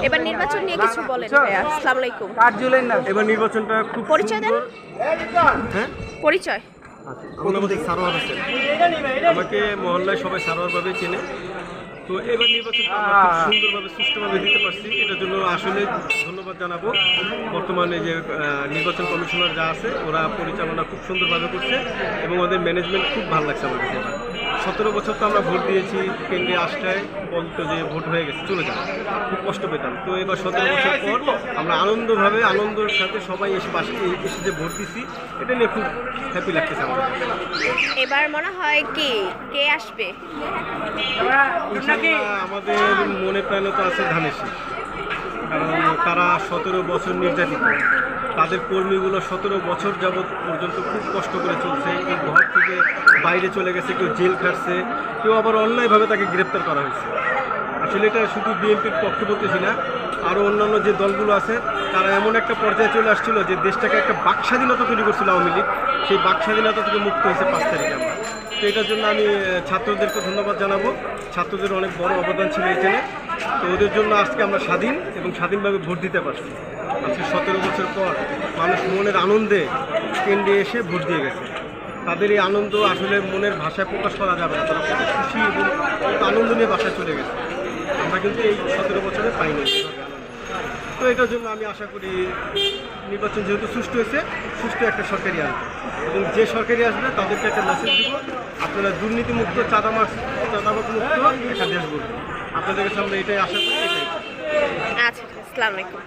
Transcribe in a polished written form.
এবার নির্বাচন নিয়ে কিছু বলেন ভাইয়া। আসসালামু আলাইকুম। এবার নির্বাচনটা খুব পরিচয় দেন। হ্যাঁ পরিচয়। আমার নাম সারোয়ার হোসেন। আমাকে মহল্লায় সবাই সারোয়ার ভাবে চেনে। তো এবার নির্বাচনটা আমরা খুব সুন্দরভাবে সুষ্ঠুভাবে দিতে পারছি, এটার জন্য আসলে ধন্যবাদ জানাবো। বর্তমানে যে নির্বাচন কমিশনার যা আছে ওরা পরিচালনা খুব সুন্দরভাবে করছে এবং ওদের ম্যানেজমেন্ট খুব ভালো লাগছে আমার কাছে। 17 বছর তো আমরা ভোট দিয়েছি, কেন্দ্রে আসটায় বলতো যে ভোট হয়ে গেছে চলে যান, খুব কষ্ট পেতাম। তো এবার 17 বছর পর আমরা আনন্দের সাথে সবাই এসে যে ভোট দিচ্ছি, এটা নিয়ে খুব হ্যাপি লাগতেছে আমাদের। এবার মনে হয় কে আসবে? আমাদের মনে প্রাণে তো আছে ধানের শীষ, কারণ তারা 17 বছর নির্যাতিত, তাদের কর্মীগুলো 17 বছর যাবৎ পর্যন্ত খুব কষ্ট করে চলছে। কেউ ঘর থেকে বাইরে চলে গেছে, কেউ জেল খাটছে, কেউ আবার অন্যায়ভাবে তাকে গ্রেপ্তার করা হয়েছে। আসলে এটা শুধু বিএনপির পক্ষে বলতেছি না, আরও অন্যান্য যে দলগুলো আছে তারা এমন একটা পর্যায়ে চলে আসছিল যে দেশটাকে একটা বাক স্বাধীনতা তৈরি করছিল আওয়ামী লীগ, সেই বাক স্বাধীনতা থেকে মুক্ত হয়েছে 5 তারিখে আমরা। তো এটার জন্য আমি ছাত্রদেরকে ধন্যবাদ জানাবো, ছাত্রদের অনেক বড় অবদান ছিল এখানে। তো ওদের জন্য আজকে আমরা স্বাধীন এবং স্বাধীনভাবে ভোট দিতে পারছি। আজকে 17 বছর পর মানুষ মনের আনন্দে কেন্দ্রে এসে ভোট দিয়ে গেছে। তাদের এই আনন্দ আসলে মনের ভাষায় প্রকাশ করা যাবে না, তারা কত খুশি এবং কত আনন্দ নিয়ে বাসায় চলে গেছে। আমরা কিন্তু এই 17 বছরে পাইনি। তো এটার জন্য আমি আশা করি নির্বাচন যেহেতু সুষ্ঠু হয়েছে, সুষ্ঠু একটা সরকারি আসবে এবং যে সরকারি আসবে তাদেরকে একটা মেসেজ দিব, আপনারা দুর্নীতিমুক্ত চাঁদাবাজ মুক্ত একটা দেশ বলবেন। আপনাদের কাছে আমরা এটাই আশা করি। আচ্ছা, আসসালামু আলাইকুম।